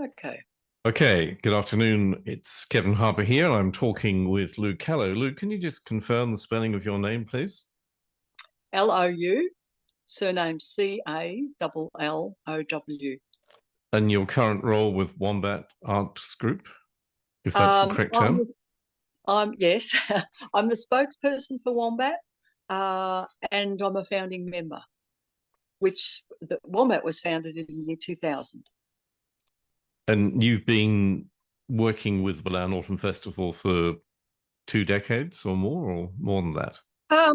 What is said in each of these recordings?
Okay. Okay, good afternoon. It's Kevin Harper here. I'm talking with Lou Callow. Lou, can you just confirm the spelling of your name, please? Lou, surname Callow. And your current role with Wombat Arts Group, if that's the Um, correct I'm, term? the- I'm yes, I'm the spokesperson for Wombat, and I'm a founding member. Which the Wombat was founded in the year 2000. And you've been working with Ballan Autumn Festival for 2 decades or more than that? I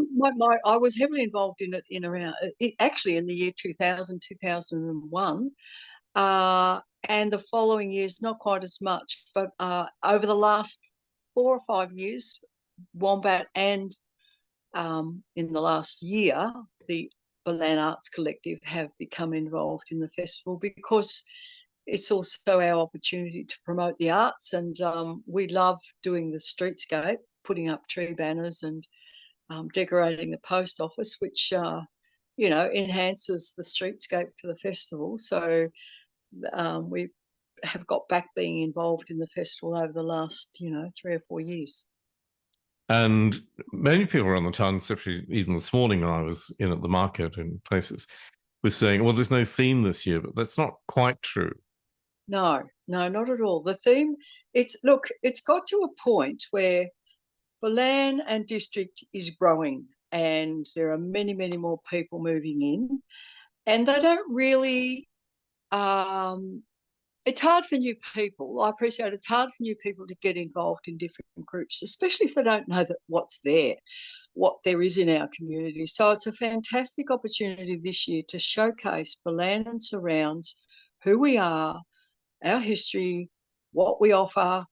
was heavily involved in it actually in the year 2000, 2001. And the following years, not quite as much, but over the last 4 or 5 years, Wombat and in the last year, the Ballan Arts Collective have become involved in the festival because it's also our opportunity to promote the arts. And we love doing the streetscape, putting up tree banners and decorating the post office, which enhances the streetscape for the festival. So we have got back being involved in the festival over the last 3 or 4 years. And many people around the town, especially even this morning when I was in at the market and places, were saying, well, there's no theme this year, but that's not quite true. No, no, not at all. The theme, it's got to a point where Ballan and district is growing, and there are many, many more people moving in, and they don't really. It's hard for new people. I appreciate it's hard for new people to get involved in different groups, especially if they don't know that what there is in our community. So it's a fantastic opportunity this year to showcase Ballan and surrounds, who we are, our history, what we offer,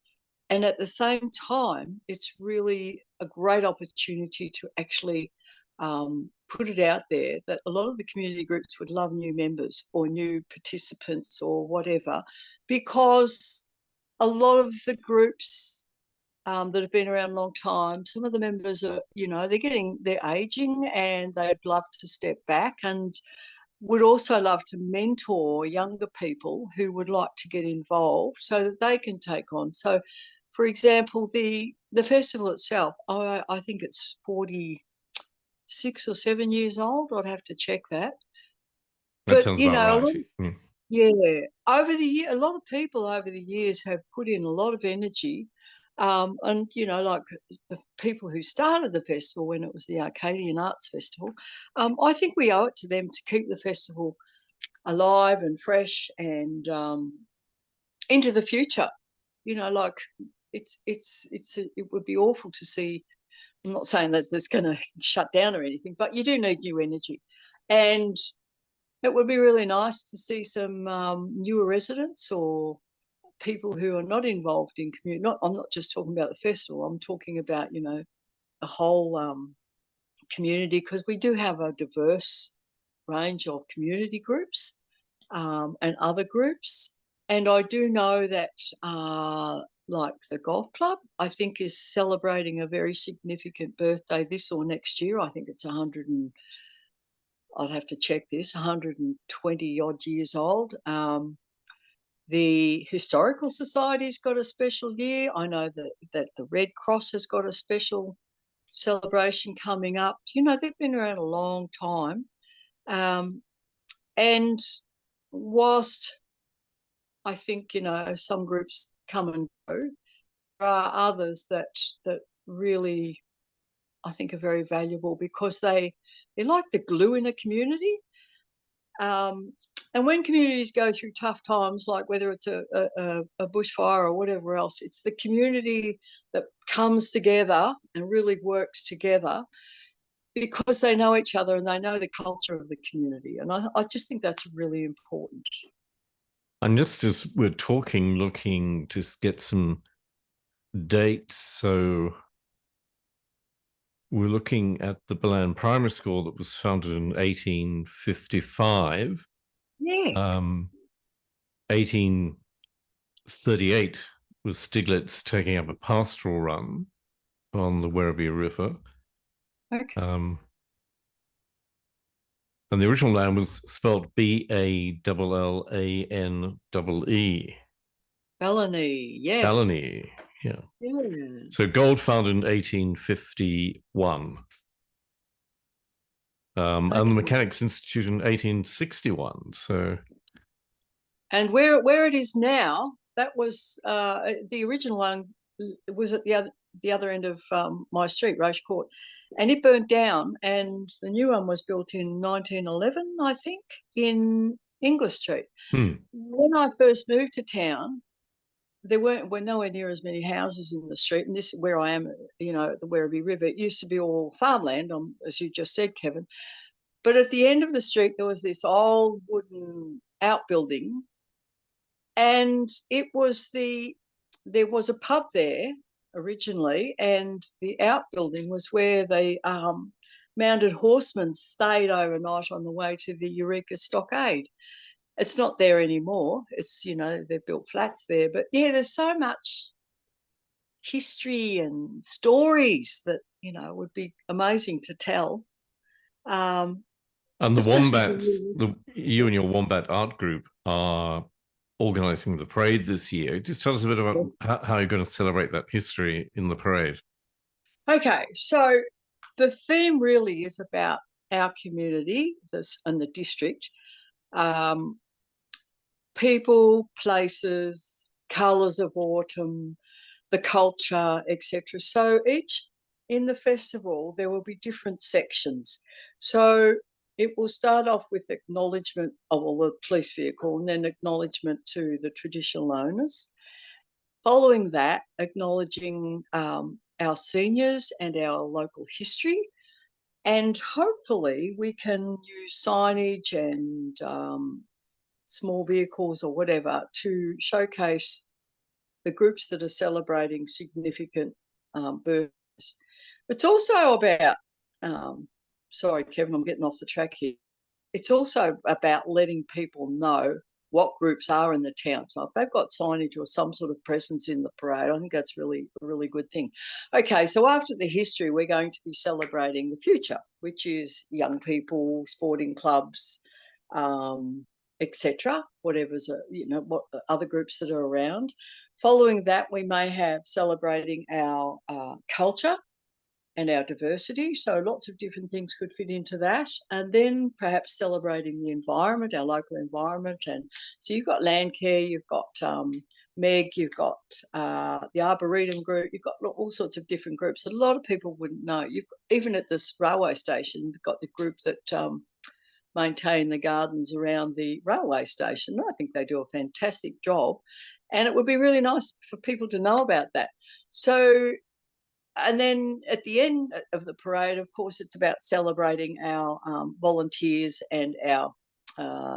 and at the same time, it's really a great opportunity to actually put it out there that a lot of the community groups would love new members or new participants or whatever, because a lot of the groups that have been around a long time, some of the members are, they're aging and they'd love to step back and would also love to mentor younger people who would like to get involved so that they can take on. So, for example, the festival itself, I think it's 46 or 7 years old. I'd have to check that. That But sounds about right. yeah, over the year, a lot of people over the years have put in a lot of energy. And like the people who started the festival when it was the Arcadian Arts Festival, I think we owe it to them to keep the festival alive and fresh and into the future. Like it would be awful to see. I'm not saying that it's going to shut down or anything, but you do need new energy, and it would be really nice to see some newer residents or people who are not involved in community. I'm not just talking about the festival. I'm talking about the whole community, because we do have a diverse range of community groups and other groups. And I do know that, like the golf club, I think is celebrating a very significant birthday this or next year. I think it's 100 and I'll have to check this, 120 odd years old. The Historical Society's got a special year. I know that the Red Cross has got a special celebration coming up. They've been around a long time. And whilst I think, some groups come and go, there are others that really I think are very valuable because they're like the glue in a community. And when communities go through tough times, like whether it's a bushfire or whatever else, it's the community that comes together and really works together because they know each other and they know the culture of the community. And I just think that's really important. And just as we're talking, looking to get some dates. So we're looking at the Ballan Primary School that was founded in 1855. Yeah. 1838 was Stiglitz taking up a pastoral run on the Werribee River. Okay. And the original name was spelled Ballanee. Bellany, yes. Ballany, yeah. Yeah. So gold found in 1851. And the Okay. Mechanics Institute in 1861. So, And where it is now, that was the original one was at the other end of my street, Roche Court, and it burnt down. And the new one was built in 1911, I think, in English Street. When I first moved to town, there were nowhere near as many houses in the street, and this is where I am, at the Werribee River. It used to be all farmland, as you just said, Kevin. But at the end of the street, there was this old wooden outbuilding, and there was a pub there originally, and the outbuilding was where the mounted horsemen stayed overnight on the way to the Eureka Stockade. It's not there anymore. It's, they've built flats there. But yeah, there's so much history and stories that, would be amazing to tell. and the Especially Wombats, to you and your Wombat art group are organizing the parade this year. Just tell us a bit about you. how you're going to celebrate that history in the parade. Okay, so the theme really is about our community, and the district, um, people, places, colours of autumn, the culture, etc. So in the festival, there will be different sections. So it will start off with acknowledgement of the police vehicle, and then acknowledgement to the traditional owners. Following that, acknowledging our seniors and our local history. And hopefully we can use signage and small vehicles or whatever to showcase the groups that are celebrating significant births. It's also about, sorry, Kevin, I'm getting off the track here. It's also about letting people know what groups are in the town. So if they've got signage or some sort of presence in the parade, I think that's really a really good thing. Okay, so after the history, we're going to be celebrating the future, which is young people, sporting clubs, etc. Whatever's what other groups that are around. Following that, we may have celebrating our culture and our diversity. So lots of different things could fit into that. And then perhaps celebrating the environment, our local environment. And so you've got Landcare, you've got Meg, you've got the Arboretum group, you've got all sorts of different groups that a lot of people wouldn't know. Even at this railway station, you've got the group that maintain the gardens around the railway station. I think they do a fantastic job. And it would be really nice for people to know about that. So, and then at the end of the parade, of course, it's about celebrating our volunteers and our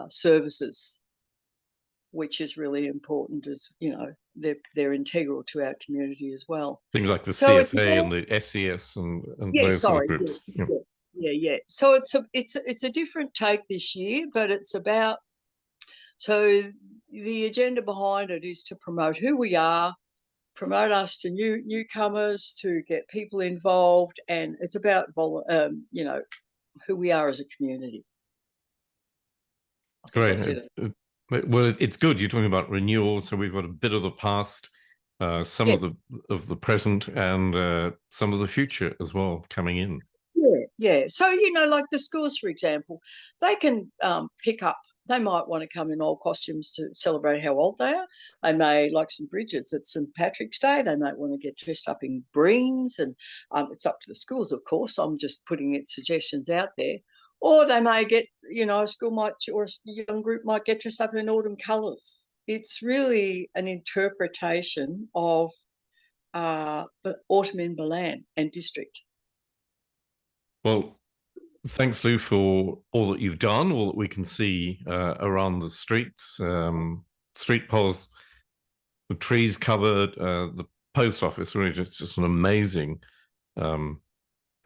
services, which is really important, as they're integral to our community as well. Things like the So CFA and the SES and yeah, those sort of sorry, yeah, groups. Yeah. yeah. So it's a different take this year, but it's about, so the agenda behind it is to promote who we are, promote us to newcomers, to get people involved, and it's about who we are as a community. I think Great. that's it. Well, it's good. You're talking about renewal, so we've got a bit of the past, some Yeah, of the present, and some of the future as well coming in. yeah. So like the schools, for example, they can pick up. They might want to come in old costumes to celebrate how old they are. They may, like St Bridget's at St Patrick's Day, they might want to get dressed up in greens, and it's up to the schools, of course. I'm just putting suggestions out there. Or they may get, a school might, or a young group might get dressed up in autumn colours. It's really an interpretation of the autumn in Ballan and district. Well, thanks, Lou, for all that you've done, all that we can see around the streets, street poles, the trees covered, the post office. Really, just an amazing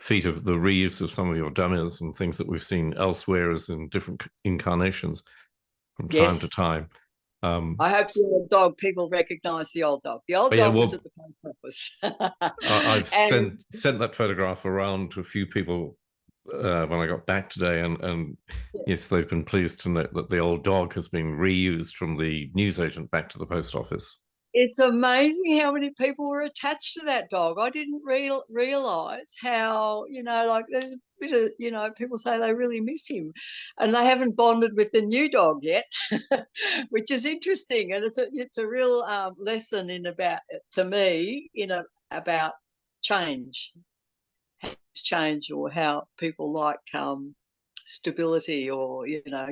feat of the reuse of some of your dummies and things that we've seen elsewhere as in different incarnations from time to Yes. time. I hope the old dog people recognise the old dog. The old Yeah, dog was well, at the post office. I've And sent that photograph around to a few people when I got back today, and yes, they've been pleased to note that the old dog has been reused from the newsagent back to the post office. it's amazing how many people were attached to that dog. I didn't realize how, like there's a bit of, people say they really miss him and they haven't bonded with the new dog yet, which is interesting. And it's a real lesson to me, about change, change, or how people like stability or,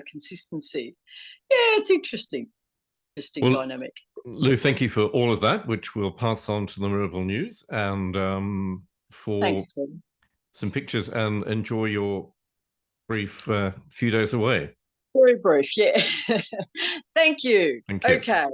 consistency. Yeah, it's interesting Well, dynamic. Lou, thank you for all of that, which we'll pass on to the Maribel News, and for Thanks, Tom. some pictures, and enjoy your brief few days away. Very brief, yeah. Thank you. Thank you. Okay.